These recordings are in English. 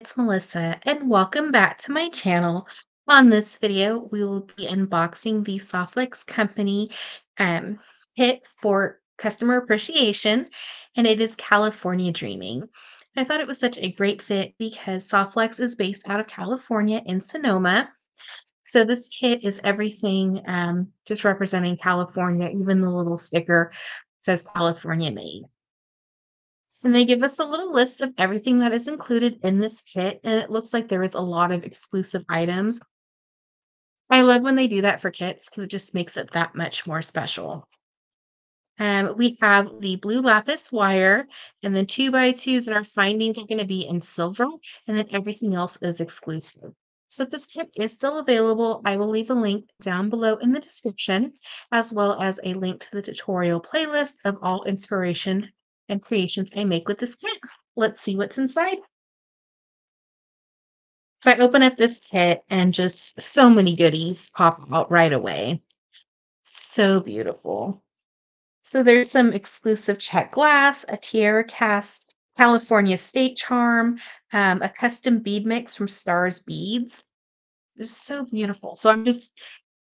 It's Melissa, and welcome back to my channel. On this video, we will be unboxing the Softlex Company um, kit for customer appreciation, and it is California Dreaming. I thought it was such a great fit because Softlex is based out of California in Sonoma. So this kit is everything just representing California, even the little sticker says California made. And they give us a little list of everything that is included in this kit, and it looks like there is a lot of exclusive items. I love when they do that for kits because it just makes it that much more special. We have the blue lapis wire, and then 2x2s, and our findings are going to be in silver, and then everything else is exclusive. So if this kit is still available, I will leave a link down below in the description, as well as a link to the tutorial playlist of all inspiration and creations I make with this kit. Let's see what's inside. So I open up this kit and just so many goodies pop out right away. So beautiful. So there's some exclusive check glass, a tiara cast, California state charm, a custom bead mix from Stars Beads. It's so beautiful.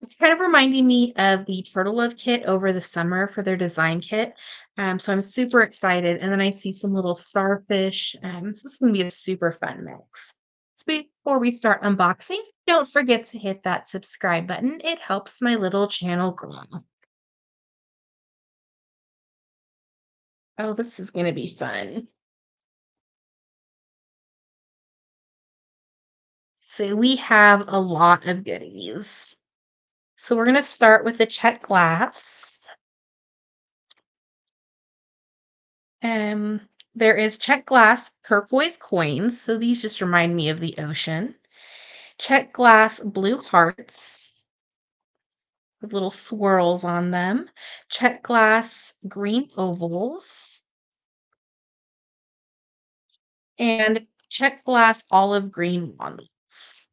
It's kind of reminding me of the Turtle Love kit over the summer for their design kit. So I'm super excited. And then I see some little starfish. This is going to be a super fun mix. So before we start unboxing, don't forget to hit that subscribe button. It helps my little channel grow. Oh, this is going to be fun. So we have a lot of goodies. So we're going to start with the check glass. Um, there is check glass turquoise coins. So these just remind me of the ocean. Check glass blue hearts with little swirls on them. Check glass green ovals. And check glass olive green wands.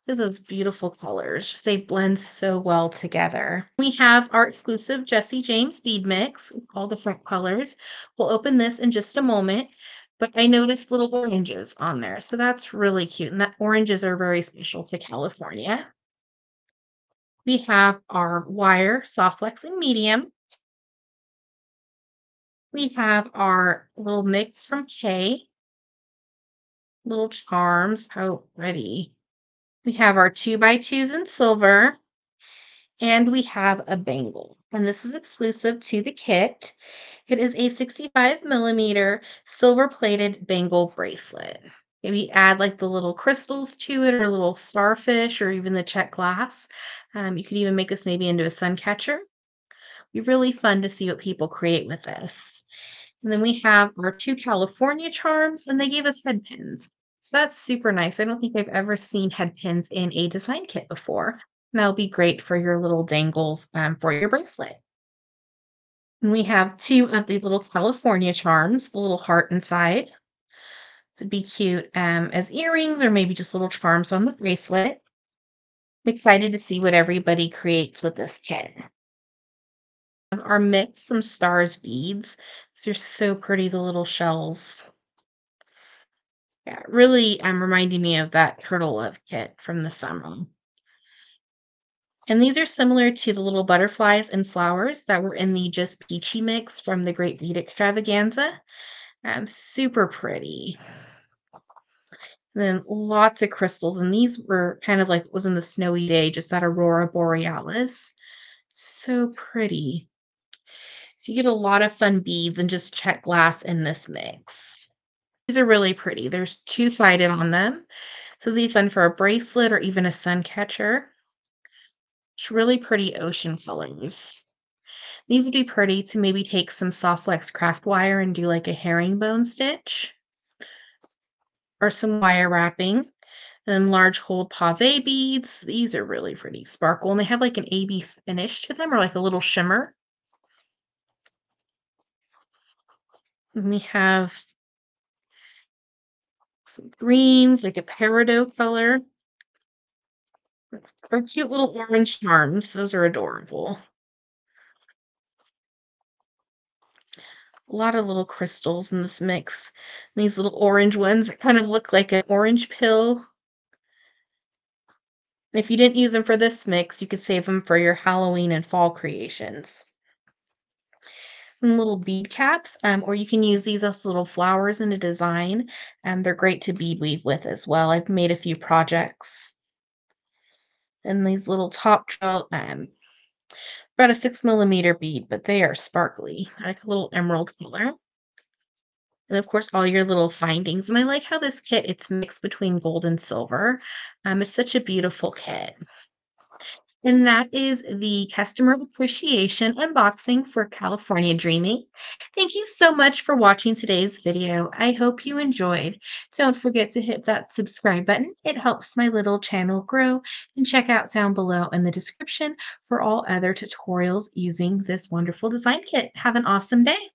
Look at those beautiful colors. Just they blend so well together. We have our exclusive Jesse James bead mix with all different colors. We'll open this in just a moment, but I noticed little oranges on there. So that's really cute. And that oranges are very special to California. We have our wire soft flex and medium. We have our little mix from Kay, little charms. How pretty. We have our 2x2s in silver. And we have a bangle, and this is exclusive to the kit. It is a 65 millimeter silver plated bangle bracelet. Maybe add like the little crystals to it, or a little starfish, or even the check glass. You could even make this maybe into a sun catcher. Be really fun to see what people create with this. And then we have our two California charms, and they gave us head pins. So that's super nice. I don't think I've ever seen head pins in a design kit before. And that'll be great for your little dangles for your bracelet. And we have two of the little California charms, the little heart inside. So it'd be cute as earrings or maybe just little charms on the bracelet. I'm excited to see what everybody creates with this kit. Our mix from Stars Beads. These are so pretty, the little shells. Yeah, really reminding me of that Turtle Love kit from the summer. And these are similar to the little butterflies and flowers that were in the Just Peachy mix from the Great Bead Extravaganza. Super pretty. And then lots of crystals, and these were kind of like it was in the snowy day, just that Aurora Borealis. So pretty. So you get a lot of fun beads and just check glass in this mix. These are really pretty. There's two-sided on them. So it's fun for a bracelet or even a sun catcher. It's really pretty ocean colors. These would be pretty to maybe take some soft flex craft wire and do like a herringbone stitch or some wire wrapping. And then large hold pave beads. These are really pretty sparkle, and they have like an AB finish to them or like a little shimmer. And we have some greens, like a peridot color, or cute little orange charms. Those are adorable. A lot of little crystals in this mix. These little orange ones that kind of look like an orange pill. If you didn't use them for this mix, you could save them for your Halloween and fall creations. And little bead caps, or you can use these as little flowers in a design. They're great to bead weave with as well. I've made a few projects. And these little top drill, about a 6 millimeter bead, but they are sparkly, like a little emerald color. And of course, all your little findings. And I like how this kit, it's mixed between gold and silver. It's such a beautiful kit. And that is the customer appreciation unboxing for California Dreaming. Thank you so much for watching today's video. I hope you enjoyed. Don't forget to hit that subscribe button. It helps my little channel grow. And check out down below in the description for all other tutorials using this wonderful design kit. Have an awesome day.